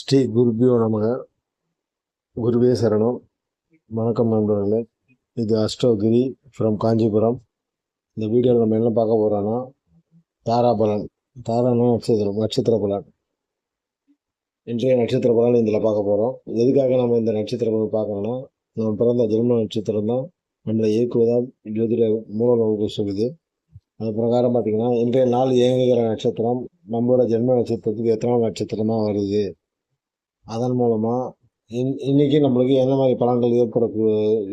ஸ்ரீ குருபியோ நமக. குருவே சரணம். வணக்கம் நண்பர்களே. இது அஷ்டோகிரி ஃப்ரம் காஞ்சிபுரம். இந்த வீடியோவில் நம்ம என்ன பார்க்க போகிறோன்னா தாராபலன். தாரான நட்சத்திர பலன். இன்றைய நட்சத்திர பலன் இதில் பார்க்க போகிறோம். எதுக்காக நம்ம இந்த நட்சத்திர பலன் பார்க்கணும்னா, நம்ம பிறந்த ஜென்ம நட்சத்திரம் தான் நம்மளை இயக்குவதால் ஜோதிட மூல வகுப்பு சொல்லுது. அது பிரகாரம் பார்த்திங்கன்னா, இன்றைய நாள் இயங்குகிற நட்சத்திரம் நம்மளோட ஜென்ம நட்சத்திரத்துக்கு எத்தனை நட்சத்திரமாக வருது, அதன் மூலமாக இன்னைக்கு நம்மளுக்கு என்ன மாதிரி பலன்கள் ஏற்பட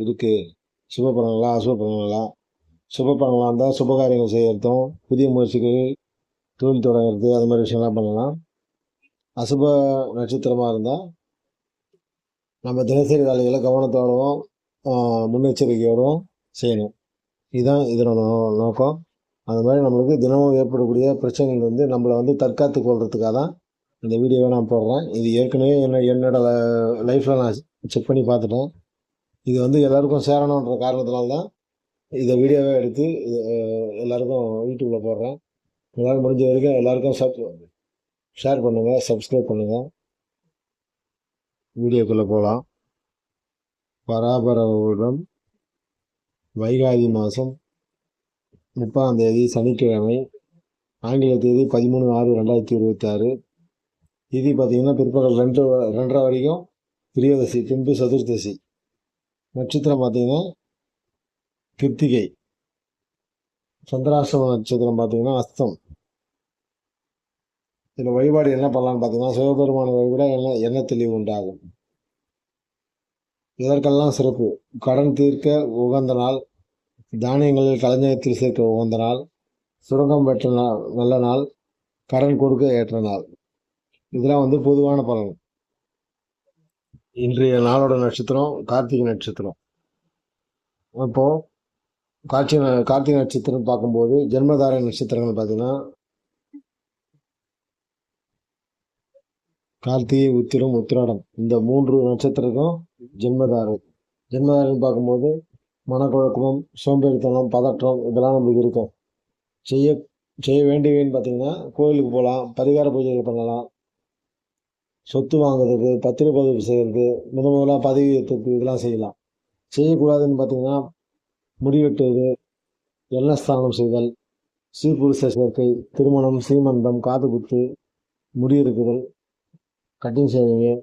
இருக்குது. சுப பலன்களா, அசுப பலன்களா? சுப பலன்களாக இருந்தால் சுபகாரியங்கள் செய்கிறதும், புதிய முயற்சிகள், தொழில் தொடங்குறது, அது மாதிரி விஷயம்லாம் பண்ணலாம். அசுப நட்சத்திரமாக இருந்தால் நம்ம தினசரி வேலைகளை கவனத்தோடவும் முன்னெச்சரிக்கையோடும் செய்யணும். இதுதான் இதனோட நோக்கம். அது மாதிரி நம்மளுக்கு தினமும் ஏற்படக்கூடிய பிரச்சனைகள் நம்மளை தற்காத்து கொள்றதுக்காக தான் இந்த வீடியோவை நான் போடுறேன். இது ஏற்கனவே என்னோட லைஃப்பில் நான் செக் பண்ணி பார்த்துட்டேன். இது எல்லாருக்கும் சேரணுன்ற காரணத்தினால தான் இதை வீடியோவே எடுத்து எல்லாருக்கும் யூடியூப்பில் போடுறேன். எல்லோரும் முடிஞ்ச வரைக்கும் எல்லாருக்கும் ஷேர் பண்ணுங்கள், சப்ஸ்கிரைப் பண்ணுங்கள். வீடியோக்குள்ளே போகலாம். பராபரவுடன் வைகாதி மாதம் 30ஆம் தேதி சனிக்கிழமை, ஆங்கில தேதி 13/6/2026. திதி பார்த்திங்கன்னா பிற்பகல் 2:30 வரைக்கும் பிரியதசி, பின்பு சதுர்தசி. நட்சத்திரம் பார்த்திங்கன்னா கிருத்திகை. சந்திராஷ்டம நட்சத்திரம் பார்த்திங்கன்னா அஸ்தம். இதில் வழிபாடு என்ன பண்ணலான்னு பார்த்தீங்கன்னா, சிவபெருமான வழிபாட எண்ணெய் தெளிவு உண்டாகும். இதற்கெல்லாம் சிறப்பு. கடன் தீர்க்க உகந்த நாள், தானியங்களில் களஞ்சியத்தில் சேர்க்க உகந்த நாள், சுரங்கம் பெற்ற நாள், நல்ல நாள், கடன் கொடுக்க ஏற்ற நாள். இதெல்லாம் பொதுவான பலன். இன்றைய நாளோட நட்சத்திரம் கார்த்திகை நட்சத்திரம். அப்போது கார்த்திகை நட்சத்திரம் பார்க்கும்போது ஜென்மதார நட்சத்திரங்கள் பார்த்தீங்கன்னா கார்த்திகை, உத்திரம், உத்திராடம். இந்த 3 நட்சத்திரக்கும் ஜென்மதாரன்னு பார்க்கும்போது மனக்குழப்பம், சோம்பேறித்தனம், பதற்றம் இதெல்லாம் நம்மளுக்கு இருக்கும். செய்ய வேண்டியவைன்னு பார்த்தீங்கன்னா, கோயிலுக்கு போகலாம், பரிகார பூஜைகள் பண்ணலாம், சொத்து வாங்குறதுக்கு, பத்திரப்பதிவு செய்கிறது, முதலாக பதவி ஏற்றுறதுக்கு இதெல்லாம் செய்யலாம். செய்யக்கூடாதுன்னு பார்த்தீங்கன்னா, முடிவெட்டுவது, எண்ணஸ்தானம் செய்தல், சீர்புருஷ சேர்க்கை, திருமணம், சீமந்தம், காது குத்து, முடியெடுக்குதல், கட்டிங் ஷேவிங்கு,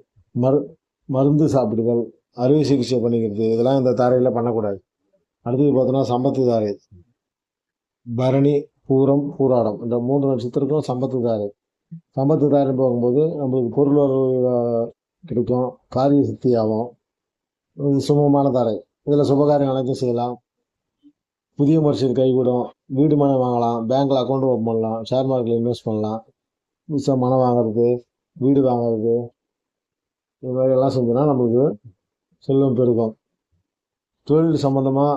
மருந்து சாப்பிடுதல், அறுவை சிகிச்சை பண்ணிக்கிறது, இதெல்லாம் இந்த தாரையில் பண்ணக்கூடாது. அடுத்தது பார்த்தோன்னா சம்பத்து தாரை. பரணி, பூரம், பூராடம் இந்த 3 நட்சத்திரக்கும் சம்பத்து தாரை. சம்பத்து தாரைன்னு போகும்போது நம்மளுக்கு பொருள் கிடைக்கும், காரிய சக்தி ஆகும். இது சுமமான தாரை. இதில் சுபகாரியம் அனைத்தும் செய்யலாம். புதிய முயற்சிகள் கைகூடும். வீடு மனை வாங்கலாம், பேங்க்கில் அக்கௌண்ட் ஓப்பன் பண்ணலாம், ஷேர் மார்க்கெட்டில் இன்வெஸ்ட் பண்ணலாம். புதுசாக மனை வாங்குறது, வீடு வாங்குறது, இது மாதிரியெல்லாம் செஞ்சோன்னா நம்மளுக்கு செல்வம் பெருகும். தொழில் சம்மந்தமாக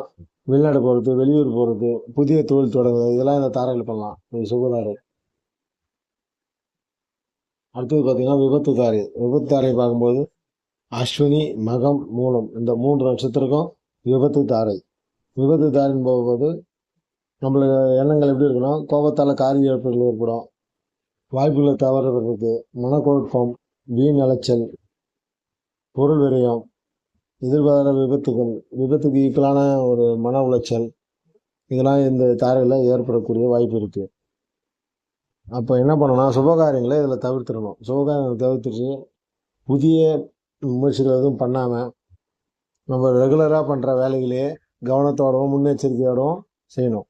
வெளிநாடு போகிறது, வெளியூர் போகிறது, புதிய தொழில் தொடங்குறது, இதெல்லாம் இந்த தாரையில் பண்ணலாம். இது சுபதாரை. அடுத்தது பார்த்திங்கன்னா விபத்து தாரை. விபத்து தாரை பார்க்கும்போது அஸ்வினி, மகம், மூலம் இந்த 3 நட்சத்திரக்கும் விபத்து தாரை. விபத்து தாரைன்னு போகும்போது நம்மளுக்கு எண்ணங்கள் எப்படி இருக்குன்னா, கோபத்தால் காரிய இழப்புகள் ஏற்படும், வாய்ப்புகளை தவறுறது, மனக்குழப்பம், வீண் அலைச்சல், பொருள் விரயம், எதிர்பாராத விபத்துகள், விபத்துக்கு ஈக்குவலான ஒரு மன உளைச்சல், இதெல்லாம் இந்த தாரையில் ஏற்படக்கூடிய வாய்ப்பு இருக்குது. அப்போ என்ன பண்ணணும்னா, சுபகாரியங்களை இதில் தவிர்த்திடணும். சுபகாரியங்களை தவிர்த்துட்டு புதிய முயற்சிகள் எதுவும் பண்ணாமல் நம்ம ரெகுலராக பண்ணுற வேலைகளையே கவனத்தோடவும் முன்னெச்சரிக்கையோடவும் செய்யணும்.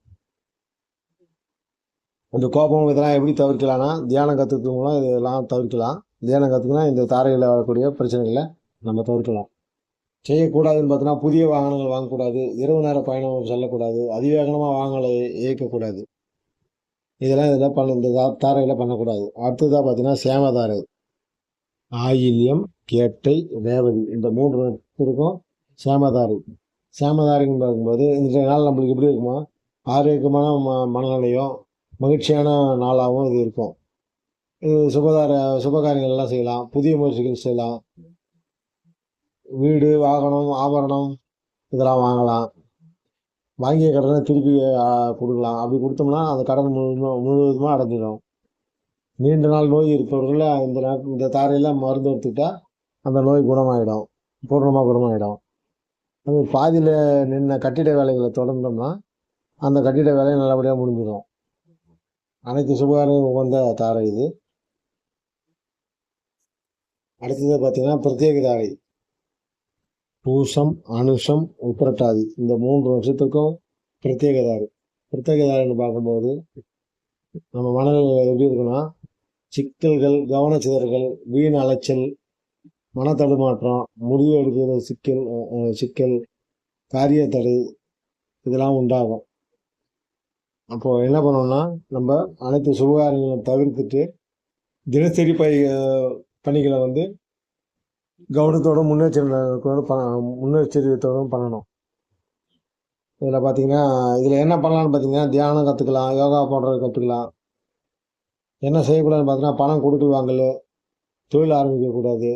இந்த கோபம் இதெல்லாம் எப்படி தவிர்க்கலாம்னா, தியானம் கற்றுக்கிறது மூலம் இதெல்லாம் தவிர்க்கலாம். தியானம் கற்றுக்கினா இந்த தாரையில் வரக்கூடிய பிரச்சனைகளை நம்ம தவிர்க்கலாம். செய்யக்கூடாதுன்னு பார்த்தோன்னா, புதிய வாகனங்கள் வாங்கக்கூடாது, இரவு நேர பயணம் செல்லக்கூடாது, அதிவேகமாக வாகனங்களை இயக்கக்கூடாது. இதெல்லாம் இந்த தாரையில் பண்ணக்கூடாது. அடுத்ததாக பார்த்தீங்கன்னா சேமதாரை. ஆயில்யம், கேட்டை, ரேவதி இந்த 3 நட்சத்திரக்கும் சேமதாரை. சேமதாரைன்னு பார்க்கும்போது இன்றைய நாள் நம்மளுக்கு எப்படி இருக்குமோ, ஆரோக்கியமான மனநிலையும் மகிழ்ச்சியான நாளாகவும் இது இருக்கும். இது சுபகாரியங்கள்லாம் செய்யலாம், புதிய முயற்சிகள் செய்யலாம், வீடு, வாகனம், ஆபரணம் இதெல்லாம் வாங்கலாம், வாங்கிய கடனை திருப்பி கொடுக்கலாம். அப்படி கொடுத்தோம்னா அந்த கடன் முழுவதுமாக அடைஞ்சிடும். நீண்ட நாள் நோய் இருப்பவர்கள் இந்த தாரையெல்லாம் மருந்து எடுத்துக்கிட்டா அந்த நோய் குணமாயிடும், பூர்ணமாக குணமாயிடும். அது பாதியில் நின்ன கட்டிட வேலைகளை தொடர்ந்தோம்னா அந்த கட்டிட வேலை நல்லபடியாக முடிஞ்சிடும். அனைத்து சுபகாரம் உகந்த தாரை இது. அடுத்தது பார்த்தீங்கன்னா பிரத்யேக தாரை. பூசம், அனுஷம், உத்திரட்டாதி இந்த 3 நட்சத்திரத்துக்கும் பிரத்யேக தாரை. பிரத்யேக தாரைன்னு பார்க்கும்போது நம்ம மனநிலை எப்படி இருக்குன்னா, சிக்கல்கள், கவனச்சிதறல்கள், வீண் அலைச்சல், மனத்தடுமாற்றம், முடிவு எடுக்கிற சிக்கல், காரிய தடை இதெல்லாம் உண்டாகும். அப்போது என்ன பண்ணோம்னா, நம்ம அனைத்து சுபகாரியங்களை தவிர்த்துட்டு தினசரி பணிகளை வந்து கவனத்தோட முன்னெச்சரிக்கையோடும் பண்ணணும். இதில் பார்த்தீங்கன்னா, இதில் என்ன பண்ணலான்னு பார்த்தீங்கன்னா, தியானம் கற்றுக்கலாம், யோகா போன்றதை கற்றுக்கலாம். என்ன செய்யக்கூடாதுன்னு பார்த்தீங்கன்னா, பணம் கொடுக்கல் வாங்கல், தொழில் ஆரம்பிக்கக்கூடாது,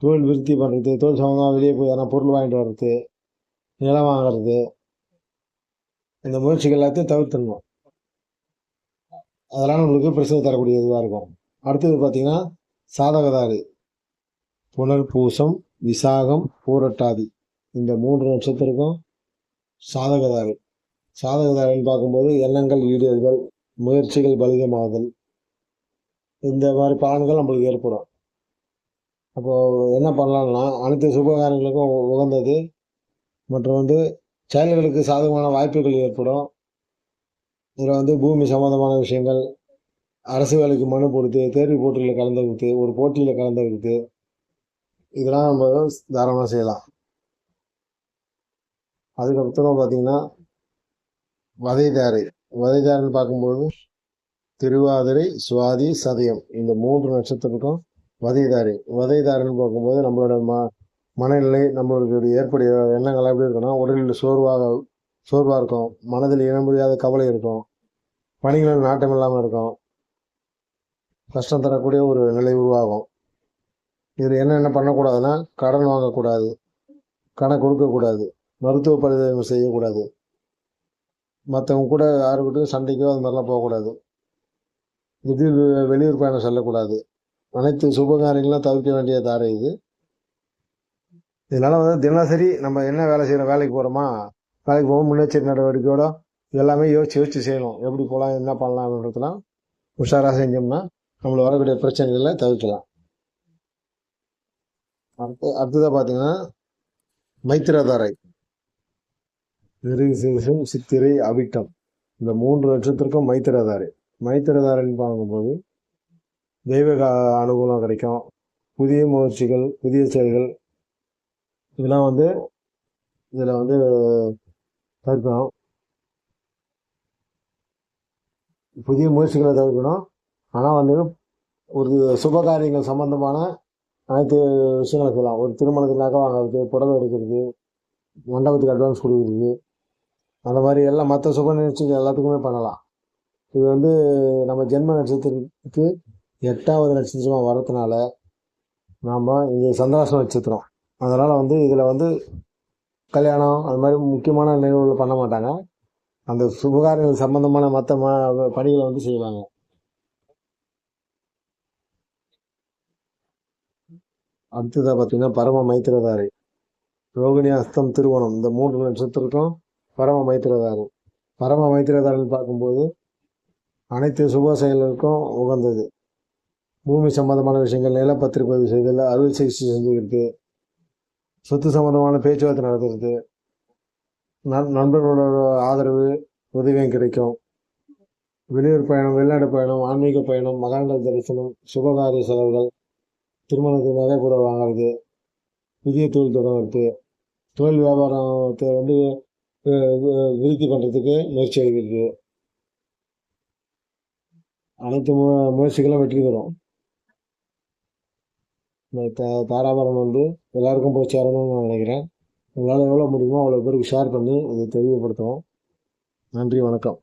தொழில் விருத்தி பண்ணுறது, தொழில் சம்மந்தமாக வெளியே போய் எதனா பொருள் வாங்கிட்டு வர்றது, நிலம் வாங்கிறது, இந்த முயற்சிகள் எல்லாத்தையும் தவிர்த்துடணும். அதெல்லாம் நம்மளுக்கு பிரச்சனை தரக்கூடிய இதுவாக இருக்கும். அடுத்தது பார்த்திங்கன்னா சாதகதாரி. புனர், பூசம், விசாகம், பூரட்டாதி இந்த 3 நட்சத்திரக்கும் சாதகதாரி. சாதகதாரின்னு பார்க்கும்போது எண்ணங்கள் ஈடேறுதல், முயற்சிகள் பலிதமாகுதல், இந்த மாதிரி பலன்கள் நம்மளுக்கு ஏற்படும். அப்போது என்ன பண்ணலாம்னா, அனைத்து சுபகாரியங்களுக்கும் உகந்தது மற்றும் வந்து செயல்களுக்கு சாதகமான வாய்ப்புகள் ஏற்படும். இதில் வந்து பூமி சம்மந்தமான விஷயங்கள், அரசு வேலைக்கு மனு கொடுத்து, தேர்வு போட்டியில் கலந்துக்கிட்டு, ஒரு போட்டியில் கலந்துக்கிட்டு, இதெல்லாம் நம்ம தாராளமாக செய்யலாம். அதுக்கப்புறம் பார்த்திங்கன்னா வதைதாரை. வதைதாரைன்னு பார்க்கும்போது திருவாதிரை, சுவாதி, சதயம் இந்த 3 நட்சத்திரத்துக்கும் வதைதாரை. வதைதாரைன்னு பார்க்கும்போது நம்மளோட மனநிலை, நம்மளுக்கு ஏற்படைய எண்ணங்கள் எப்படி இருக்குன்னா, உடலில் சோர்வாக இருக்கும், மனதில் இன முடியாத கவலை இருக்கும், பணிகளில் நாட்டம் இல்லாமல் இருக்கும், கஷ்டம் தரக்கூடிய ஒரு நிலை உருவாகும். இதில் என்னென்ன பண்ணக்கூடாதுன்னா, கடன் வாங்கக்கூடாது, கடன் கொடுக்கக்கூடாது, மருத்துவ பரிசோதனை செய்யக்கூடாது, மற்றவங்க கூட யாருக்கிட்டும் சண்டைக்கோ அது மாதிரிலாம் போகக்கூடாது, திடீர் வெளியூர் பயணம் செல்லக்கூடாது. அனைத்து சுபகாரியங்களும் தவிர்க்க வேண்டிய தாரை இது. இதனால் வந்து தினசரி நம்ம என்ன வேலை செய்கிறோம், வேலைக்கு போகும் முன்னெச்சரிக்கை நடவடிக்கையோட எல்லாமே யோசித்து செய்யணும். எப்படி போகலாம், என்ன பண்ணலாம்ன்றதுலாம் உஷாராக செஞ்சோம்னா நம்மளுக்கு வரக்கூடிய பிரச்சனைகளை தவிர்க்கலாம். அடுத்ததாக பார்த்தீங்கன்னா மைத்திரதாரை. மிருகசீரிஷம், சித்திரை, அவிட்டம் இந்த 3 நட்சத்திரக்கும் மைத்திரதாரை. மைத்திரதாரைன்னு பார்க்கும்போது தெய்வ அனுகூலம் கிடைக்கும், புதிய முயற்சிகள், புதிய செயல்கள் இதெல்லாம் வந்து இதில் வந்து தவிர்க்கணும். புதிய முயற்சிகளை தவிர்க்கணும். ஆனால் வந்து ஒரு சுபகாரியங்கள் சம்மந்தமான அனைத்து விஷயங்களை செய்யலாம். ஒரு திருமணத்துக்கு நகை வாங்குறது, புடவை எடுக்கிறது, மண்டபத்துக்கு அட்வான்ஸ் கொடுக்குறது, அந்த மாதிரி எல்லாம் மற்ற சுப நிகழ்ச்சிகள் எல்லாத்துக்குமே பண்ணலாம். இது வந்து நம்ம ஜென்ம நட்சத்திரத்துக்கு 8வது நட்சத்திரமாக வரதுனால நாம் இங்கே சந்திராஷ்டம நட்சத்திரம். அதனால் வந்து இதில் வந்து கல்யாணம் அது மாதிரி முக்கியமான நிகழ்வுகள் பண்ண மாட்டாங்க. அந்த சுபகாரியங்கள் சம்பந்தமான மற்ற பணிகளை வந்து செய்வாங்க. அடுத்ததாக பார்த்தீங்கன்னா பரம மைத்திரதாரி. ரோகிணி, அஸ்தம், திருவோணம் இந்த 3 நட்சத்திரத்துக்கும் பரம மைத்திரதாரி. பரம மைத்திரதாரின்னு பார்க்கும்போது அனைத்து சுப செயல்களுக்கும் உகந்தது. பூமி சம்பந்தமான விஷயங்கள், நிலப்பத்திரிப்பதிவு செய்தல், அறுவை சிகிச்சை செஞ்சுக்கிறது, சொத்து சம்பந்தமான பேச்சுவார்த்தை நடத்துறது, நண்பர்களோட ஆதரவு உதவியும் கிடைக்கும். வெளியூர் பயணம், வெளிநாடு பயணம், ஆன்மீக பயணம், மகான்கள் தரிசனம், சுபகாரிய செலவுகள், திருமணத்துக்கு நகை கூட வாங்கிறது, புதிய தொழில் தொடங்குறது, தொழில் வியாபாரத்தை வந்து விருத்தி பண்ணுறதுக்கு முயற்சி எடுக்கிறது, அனைத்து முயற்சிகளும் வெற்றி பெறும். தாராபுரம் வந்து எல்லாருக்கும் போய் சேரணும்னு நான் நினைக்கிறேன். உங்களால் எவ்வளோ முடியுமோ அவ்வளோ பேருக்கு ஷேர் பண்ணி இதை தெளிவுபடுத்துவோம். நன்றி, வணக்கம்.